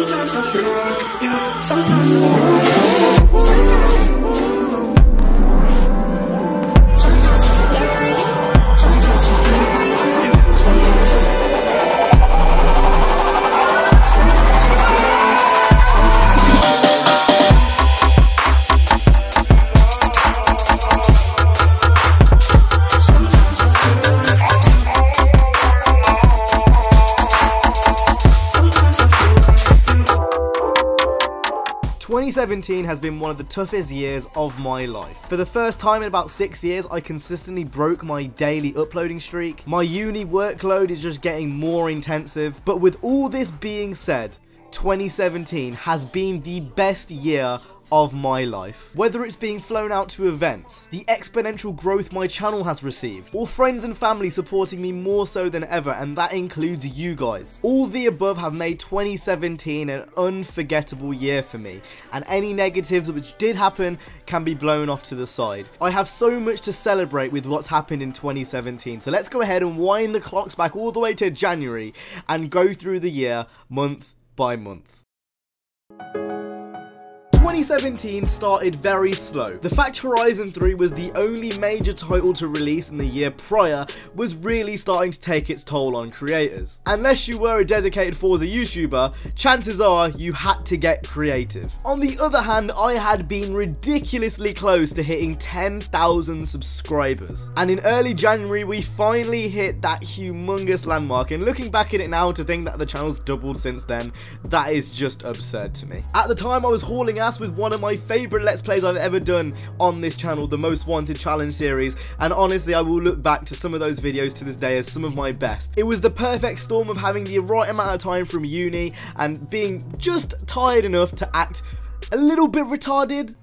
Sometimes I feel like you, sometimes I feel like you, sometimes I feel Twenty 2017 has been one of the toughest years of my life. For the first time in about 6 years, I consistently broke my daily uploading streak. My uni workload is just getting more intensive. But with all this being said, 2017 has been the best year of my life. Whether it's being flown out to events, the exponential growth my channel has received, or friends and family supporting me more so than ever, and that includes you guys. All the above have made 2017 an unforgettable year for me, and any negatives which did happen can be blown off to the side. I have so much to celebrate with what's happened in 2017, so let's go ahead and wind the clocks back all the way to January and go through the year month by month. 2017 started very slow. The fact Horizon 3 was the only major title to release in the year prior was really starting to take its toll on creators. Unless you were a dedicated Forza YouTuber, chances are you had to get creative. On the other hand, I had been ridiculously close to hitting 10,000 subscribers. And in early January, we finally hit that humongous landmark, and looking back at it now to think that the channel's doubled since then, that is just absurd to me. At the time, I was hauling ass with one of my favourite Let's Plays I've ever done on this channel, the Most Wanted Challenge series, and honestly I will look back to some of those videos to this day as some of my best. It was the perfect storm of having the right amount of time from uni and being just tired enough to act a little bit retarded.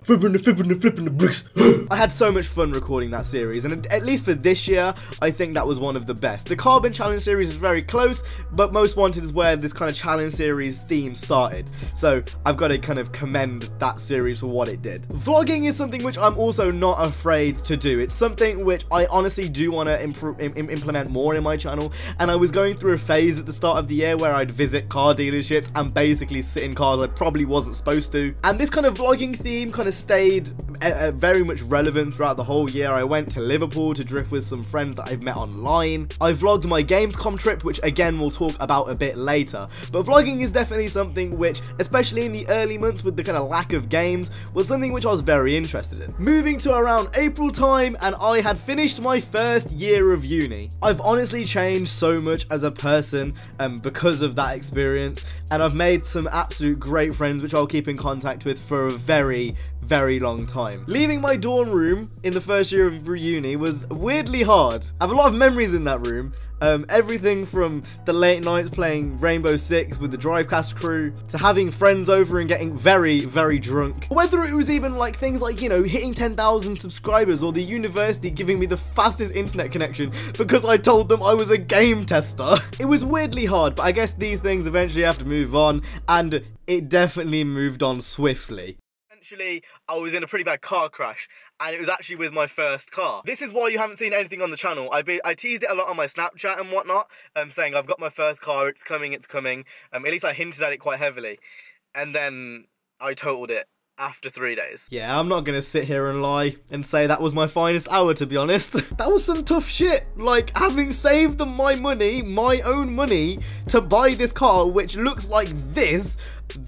Flipping the bricks. I had so much fun recording that series, and at least for this year, I think that was one of the best. The Carbon Challenge series is very close, but Most Wanted is where this kind of challenge series theme started. So I've got to kind of commend that series for what it did. Vlogging is something which I'm also not afraid to do. It's something which I honestly do want to implement more in my channel, and I was going through a phase at the start of the year where I'd visit car dealerships and basically sit in cars I probably wasn't supposed to, and this kind of vlogging theme kind of stayed very much relevant throughout the whole year. I went to Liverpool to drift with some friends that I've met online. I vlogged my Gamescom trip, which again we'll talk about a bit later, but vlogging is definitely something which, especially in the early months with the kind of lack of games, was something which I was very interested in. Moving to around April time, and I had finished my first year of uni. I've honestly changed so much as a person because of that experience, and I've made some absolute great friends which I'll keep in contact with for a very, very long time. Leaving my dorm room in the first year of uni was weirdly hard. I have a lot of memories in that room. Everything from the late nights playing Rainbow Six with the Drivecast crew, to having friends over and getting very, very drunk. Whether it was even like things like, you know, hitting 10,000 subscribers, or the university giving me the fastest internet connection because I told them I was a game tester. It was weirdly hard, but I guess these things eventually have to move on, and it definitely moved on swiftly. Eventually, I was in a pretty bad car crash, and it was actually with my first car. This is why you haven't seen anything on the channel. I teased it a lot on my Snapchat and whatnot, saying I've got my first car, it's coming, it's coming. At least I hinted at it quite heavily. And then I totaled it after 3 days. Yeah, I'm not gonna sit here and lie and say that was my finest hour, to be honest. That was some tough shit. Like, having saved my money, my own money, to buy this car, which looks like this,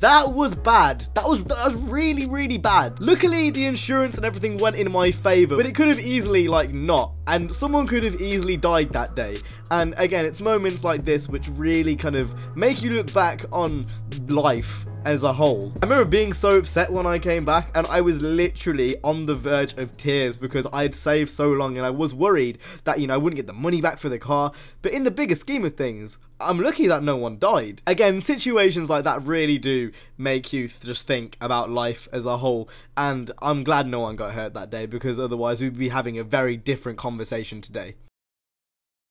that was bad. That was really, really bad. Luckily, the insurance and everything went in my favor, but it could have easily, like, not. And someone could have easily died that day. And again, it's moments like this which really kind of make you look back on life as a whole. I remember being so upset when I came back, and I was literally on the verge of tears because I had saved so long, and I was worried that, you know, I wouldn't get the money back for the car. But in the bigger scheme of things, I'm lucky that no one died. Again, situations like that really do make you just think about life as a whole, and I'm glad no one got hurt that day, because otherwise we'd be having a very different conversation today.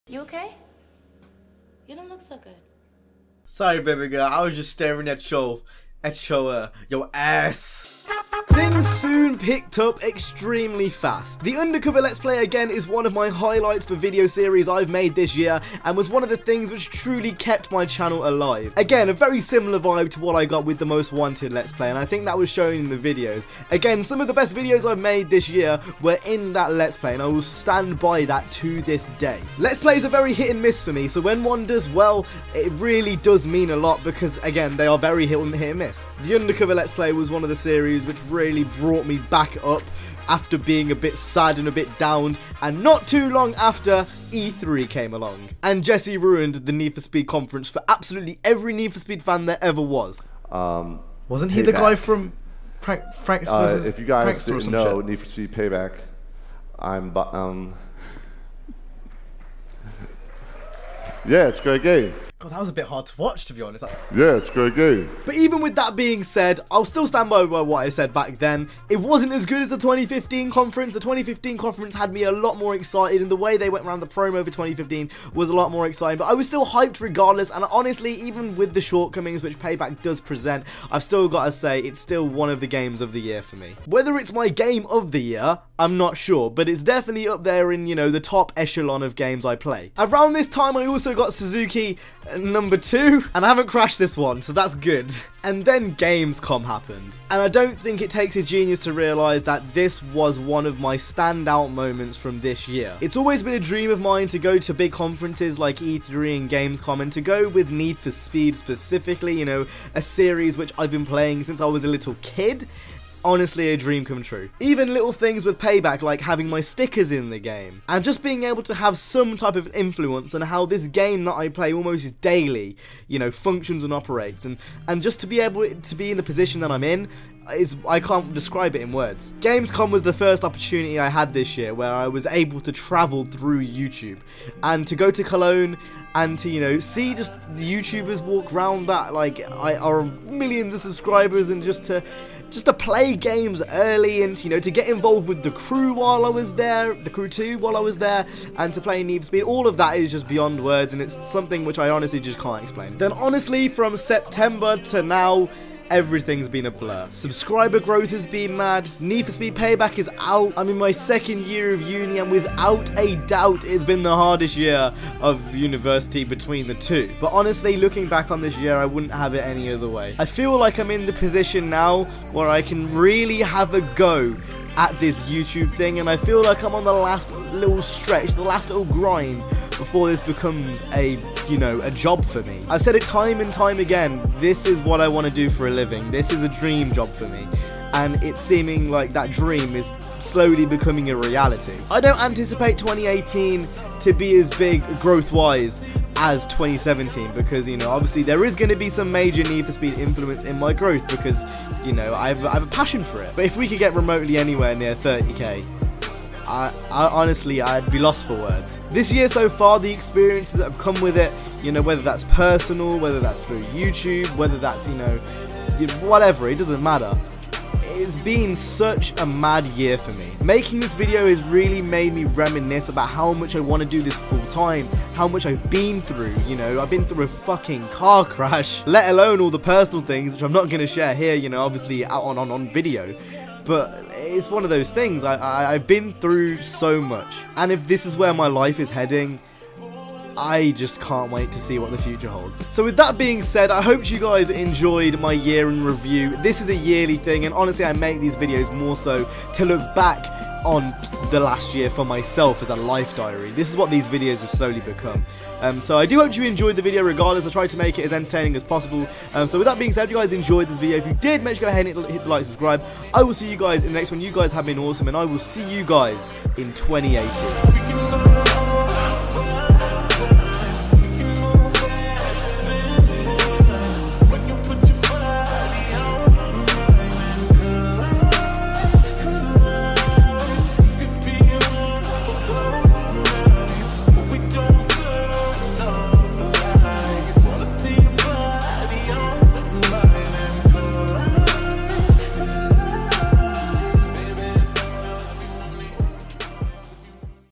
You okay? You don't look so good. Sorry, baby girl, I was just staring at your ass. Things soon picked up extremely fast. The Undercover Let's Play again is one of my highlights for video series I've made this year and was one of the things which truly kept my channel alive. Again, a very similar vibe to what I got with the Most Wanted Let's Play, and I think that was shown in the videos. Again, some of the best videos I've made this year were in that Let's Play, and I will stand by that to this day. Let's Plays are very hit and miss for me, so when one does well, it really does mean a lot because, again, they are very hit and miss. The Undercover Let's Play was one of the series which really brought me back up after being a bit sad and a bit down, and not too long after E3 came along. And Jesse ruined the Need for Speed conference for absolutely every Need for Speed fan there ever was. Wasn't he the guy from Frank's versus if you guys Prankster didn't know, Need for Speed Payback, yeah, it's a great game. God, that was a bit hard to watch, to be honest. Yeah, it's a great game. But even with that being said, I'll still stand by what I said back then. It wasn't as good as the 2015 conference. The 2015 conference had me a lot more excited, and the way they went around the promo for 2015 was a lot more exciting. But I was still hyped regardless, and honestly, even with the shortcomings which Payback does present, I've still got to say it's still one of the games of the year for me. Whether it's my game of the year, I'm not sure, but it's definitely up there in, you know, the top echelon of games I play. Around this time, I also got Suzuki number 2, and I haven't crashed this one, so that's good. And then Gamescom happened, and I don't think it takes a genius to realise that this was one of my standout moments from this year. It's always been a dream of mine to go to big conferences like E3 and Gamescom, and to go with Need for Speed specifically, you know, a series which I've been playing since I was a little kid. Honestly, a dream come true. Even little things with Payback, like having my stickers in the game, and just being able to have some type of influence on how this game that I play almost daily, you know, functions and operates, and just to be able to be in the position that I'm in, I can't describe it in words. Gamescom was the first opportunity I had this year where I was able to travel through YouTube, and to go to Cologne and to, you know, see just the YouTubers walk around that like are millions of subscribers, and just to play games early, and, you know, to get involved with the crew while I was there, the crew 2 while I was there, and to play Need for Speed, all of that is just beyond words, and it's something which I honestly just can't explain. Then honestly, from September to now, everything's been a blur. Subscriber growth has been mad. Need for Speed Payback is out. I'm in my second year of uni, and without a doubt, it's been the hardest year of university between the two. But honestly, looking back on this year, I wouldn't have it any other way. I feel like I'm in the position now where I can really have a go at this YouTube thing, and I feel like I'm on the last little stretch, the last little grind before this becomes a, you know, a job for me. I've said it time and time again, this is what I want to do for a living. This is a dream job for me, and it's seeming like that dream is slowly becoming a reality. I don't anticipate 2018 to be as big growth-wise as 2017, because, you know, obviously there is going to be some major Need for Speed influence in my growth, because, you know, I have a passion for it. But if we could get remotely anywhere near 30k, I honestly, I'd be lost for words. This year so far, the experiences that have come with it, you know, whether that's personal, whether that's through YouTube, whether that's, you know, whatever, it doesn't matter. It's been such a mad year for me. Making this video has really made me reminisce about how much I want to do this full time, how much I've been through. You know, I've been through a fucking car crash, let alone all the personal things which I'm not going to share here, you know, obviously out on video. But it's one of those things, I've been through so much, and if this is where my life is heading, I just can't wait to see what the future holds. So with that being said, I hope you guys enjoyed my year in review. This is a yearly thing, and honestly I make these videos more so to look back on the last year for myself as a life diary. This is what these videos have slowly become. So I do hope you enjoyed the video regardless. I tried to make it as entertaining as possible. So with that being said, if you guys enjoyed this video, if you did, make sure to go ahead and hit the like, subscribe. I will see you guys in the next one. You guys have been awesome, and I will see you guys in 2018.